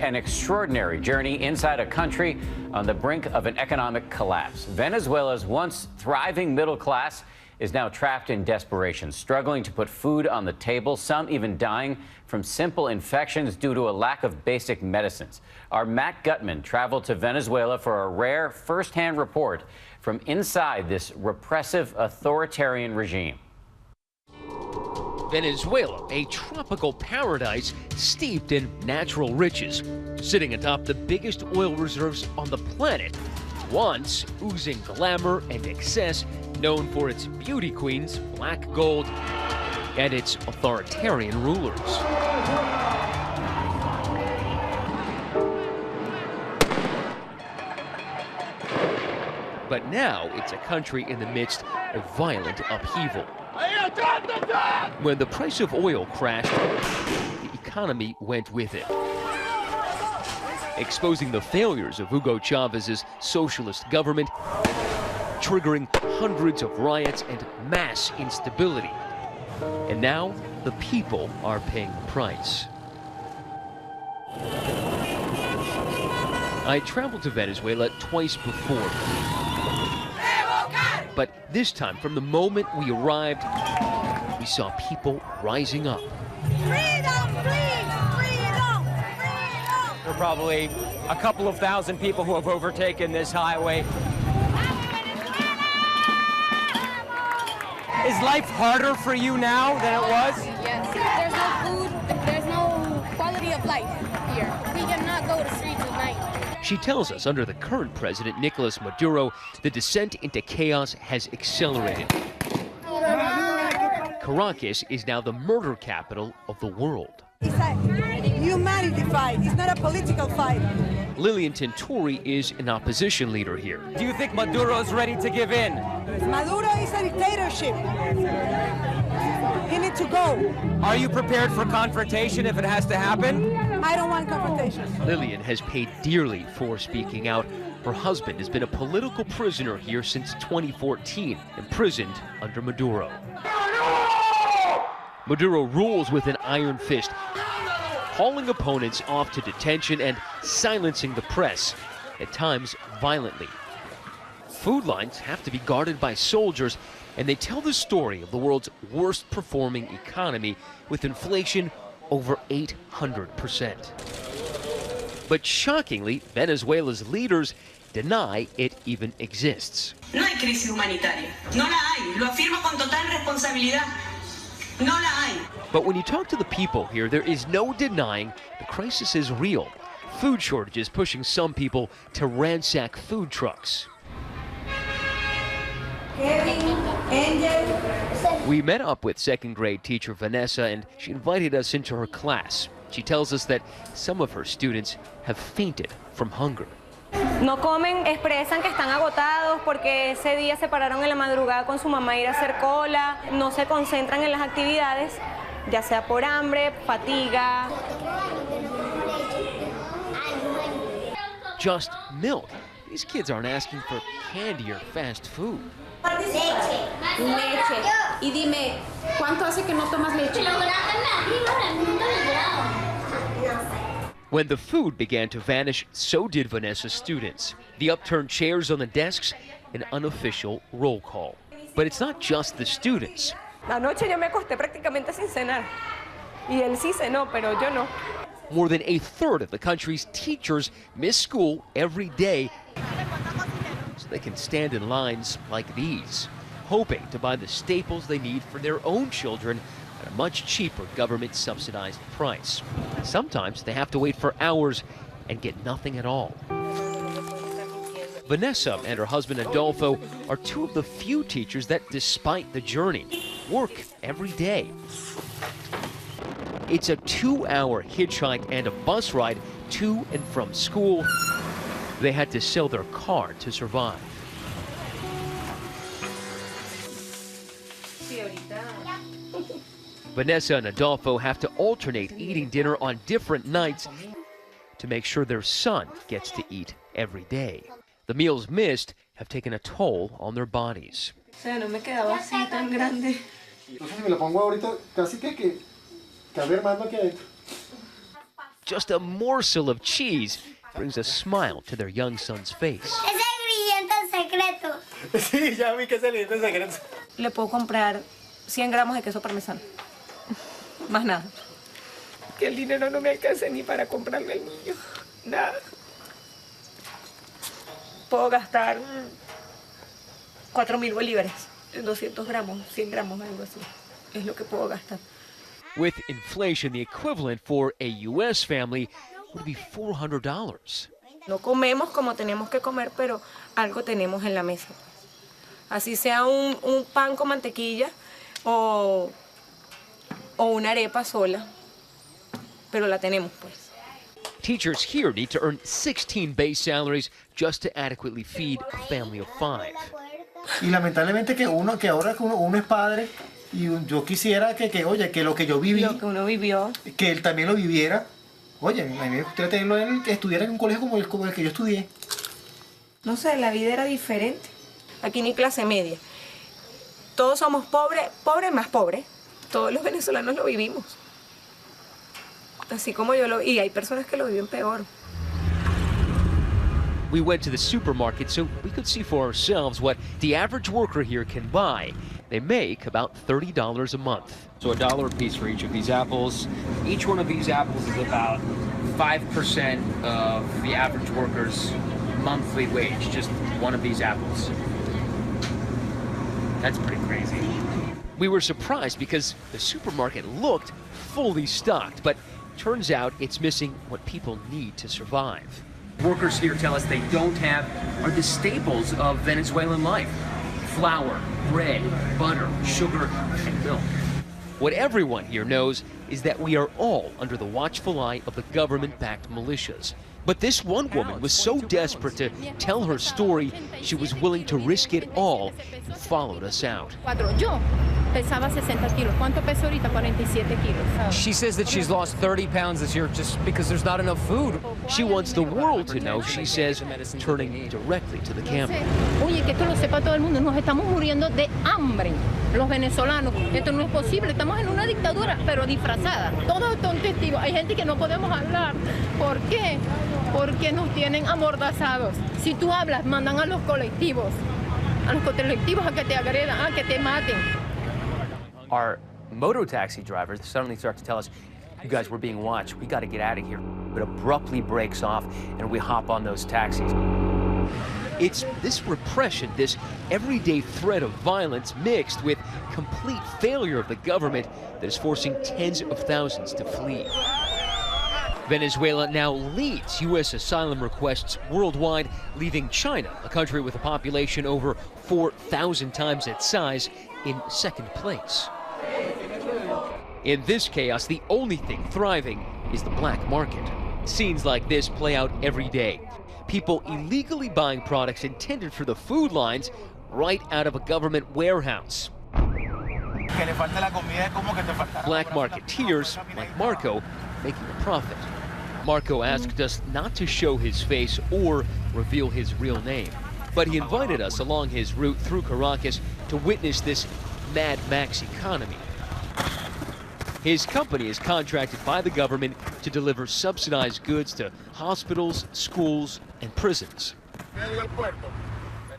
An extraordinary journey inside a country on the brink of an economic collapse. Venezuela's once thriving middle class is now trapped in desperation, struggling to put food on the table, some even dying from simple infections due to a lack of basic medicines. Our Matt Gutman traveled to Venezuela for a rare first-hand report from inside this repressive authoritarian regime. Venezuela, a tropical paradise steeped in natural riches, sitting atop the biggest oil reserves on the planet, once oozing glamour and excess, known for its beauty queens, black gold, and its authoritarian rulers. But now it's a country in the midst of violent upheaval. When the price of oil crashed, the economy went with it, exposing the failures of Hugo Chávez's socialist government, triggering hundreds of riots and mass instability. And now the people are paying the price. I traveled to Venezuela twice before. But this time, from the moment we arrived, we saw people rising up. Freedom, please! Freedom! Freedom! There are probably a couple of thousand people who have overtaken this highway. Is life harder for you now than it was? Yes. There's no food, there's no quality of life here. We cannot go to the streets at night. She tells us under the current president, Nicolas Maduro, the descent into chaos has accelerated. Caracas is now the murder capital of the world. It's a humanity fight. It's not a political fight. Lilian Tinturi is an opposition leader here. Do you think Maduro is ready to give in? Maduro is a dictatorship. He needs to go. Are you prepared for confrontation if it has to happen? I don't want confrontation. Lilian has paid dearly for speaking out. Her husband has been a political prisoner here since 2014, imprisoned under Maduro. Maduro rules with an iron fist, hauling opponents off to detention and silencing the press, at times violently. Food lines have to be guarded by soldiers, and they tell the story of the world's worst performing economy with inflation over 800%. But shockingly, Venezuela's leaders deny it even exists. No hay crisis humanitaria. No la hay. Lo afirmo con total responsabilidad. No la hay. But when you talk to the people here, there is no denying the crisis is real. Food shortages pushing some people to ransack food trucks. We met up with second grade teacher Vanessa, and she invited us into her class. She tells us that some of her students have fainted from hunger. No comen, expresan que están agotados porque ese día se pararon en la madrugada con su mamá a ir a hacer cola, no se concentran en las actividades, ya sea por hambre, fatiga. Just milk. These kids aren't asking for candy or fast food. Leche. Y dime, ¿cuánto hace que no tomas leche? When the food began to vanish, so did Vanessa's students. The upturned chairs on the desks, an unofficial roll call. But it's not just the students. Anoche yo me acosté prácticamente sin cenar. Y él sí cenó, pero yo no. More than a third of the country's teachers miss school every day so they can stand in lines like these, hoping to buy the staples they need for their own children at a much cheaper government-subsidized price. Sometimes they have to wait for hours and get nothing at all. Vanessa and her husband Adolfo are two of the few teachers that, despite the journey, work every day. It's a 2-hour hitchhike and a bus ride to and from school. They had to sell their car to survive. Vanessa and Adolfo have to alternate eating dinner on different nights to make sure their son gets to eat every day. The meals missed have taken a toll on their bodies. just a morsel of cheese brings a smile to their young son's face. Le puedo comprar 100 gramos de queso parmesano. Más nada. Que el dinero no me alcance ni para comprarle al niño. Nada. Puedo gastar 4.000 bolívares en 200 gramos, 100 gramos, algo así. Es lo que puedo gastar. With inflation, the equivalent for a U.S. family would be $400. No comemos como tenemos que comer, pero algo tenemos en la mesa. Así sea un pan con mantequilla o una arepa sola, pero la tenemos pues. Teachers here need to earn 16 base salaries just to adequately feed a family of 5. Y lamentablemente que ahora uno es padre y yo quisiera que lo que yo viví, Lo que uno vivió, que él también lo viviera. Oye, a mí me gustaría tenerlo en que estudiara en un colegio como el que yo estudié. no sé, la vida era diferente. Aquí ni clase media. Todos somos pobres, pobres más pobres. Todos los venezolanos lo vivimos. Así como yo lo vi. Y hay personas que lo viven peor. We went to the supermarket so we could see for ourselves what the average worker here can buy. They make about $30 a month. So $1 a piece for each of these apples. Each one of these apples is about 5% of the average worker's monthly wage, just one of these apples. That's pretty crazy. We were surprised because the supermarket looked fully stocked, but turns out it's missing what people need to survive. Workers here tell us they don't have are the staples of Venezuelan life. Flour, bread, butter, sugar, and milk. What everyone here knows is that we are all under the watchful eye of the government-backed militias. But this one woman was so desperate to tell her story, she was willing to risk it all and followed us out. Yo pesaba 60 kilos. ¿Cuánto peso ahorita? 47 kilos. She says that she's lost 30 pounds this year just because there's not enough food. She wants the world to know, she says, turning directly to the camera. Oye, que esto lo sepa todo el mundo. Nos estamos muriendo de hambre, los venezolanos. Esto no es posible. Estamos en una dictadura, pero disfrazada. Todos son testigos. Hay gente que no podemos hablar. ¿Por qué? Porque nos tienen amordazados. Si tú hablas, mandan a los colectivos a que te agredan, a que te maten. Our moto taxi drivers suddenly start to tell us, you guys, we're being watched. We got to get out of here. It abruptly breaks off, and we hop on those taxis. It's this repression, this everyday threat of violence mixed with complete failure of the government that is forcing tens of thousands to flee. Venezuela now leads U.S. asylum requests worldwide, leaving China, a country with a population over 4,000 times its size, in second place. In this chaos, the only thing thriving is the black market. Scenes like this play out every day. People illegally buying products intended for the food lines right out of a government warehouse. Black marketeers, like Marco, making a profit. Marco asked us not to show his face or reveal his real name, but he invited us along his route through Caracas to witness this Mad Max economy. His company is contracted by the government to deliver subsidized goods to hospitals, schools, and prisons.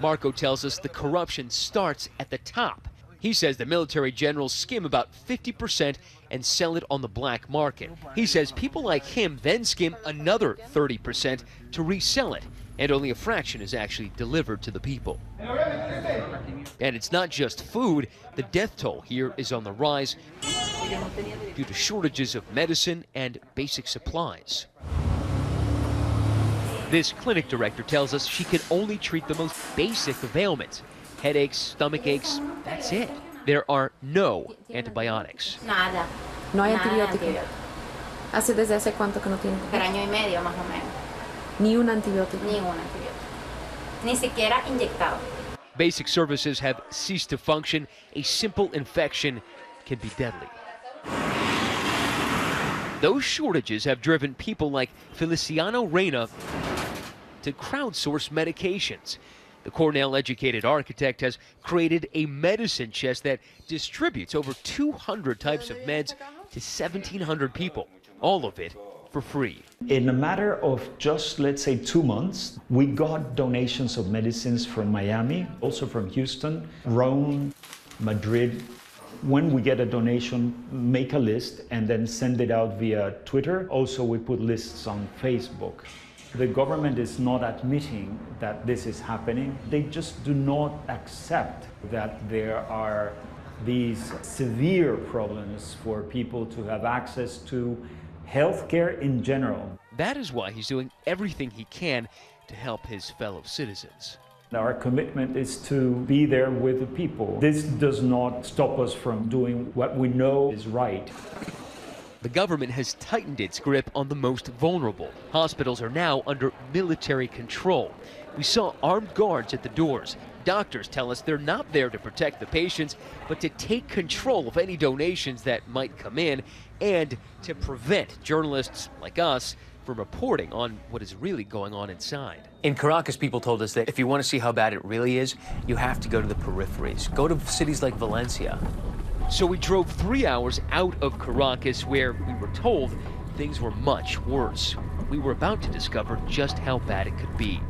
Marco tells us the corruption starts at the top. He says the military generals skim about 50% and sell it on the black market. He says people like him then skim another 30% to resell it, and only a fraction is actually delivered to the people. And it's not just food. The death toll here is on the rise due to shortages of medicine and basic supplies. This clinic director tells us she can only treat the most basic of ailments. Headaches, stomach aches, that's it. There are no antibiotics. Nada. No hay Nada antibiótico. de antibiótico. ¿Desde hace cuánto que no tiene? Per año y medio más o menos. Ni un antibiótico. Ni un antibiótico. Ni siquiera inyectado. Basic services have ceased to function. A simple infection can be deadly. Those shortages have driven people like Feliciano Reyna to crowdsource medications. The Cornell-educated architect has created a medicine chest that distributes over 200 types of meds to 1,700 people, all of it for free. In a matter of just, let's say, 2 months, we got donations of medicines from Miami, also from Houston, Rome, Madrid. When we get a donation, make a list and then send it out via Twitter. Also, we put lists on Facebook. The government is not admitting that this is happening. They just do not accept that there are these severe problems for people to have access to healthcare in general. That is why he's doing everything he can to help his fellow citizens. Our commitment is to be there with the people. This does not stop us from doing what we know is right. The government has tightened its grip on the most vulnerable. Hospitals are now under military control. We saw armed guards at the doors. Doctors tell us they're not there to protect the patients, but to take control of any donations that might come in and to prevent journalists like us from reporting on what is really going on inside. In Caracas, people told us that if you want to see how bad it really is, you have to go to the peripheries. Go to cities like Valencia. So we drove 3 hours out of Caracas, where we were told things were much worse. We were about to discover just how bad it could be.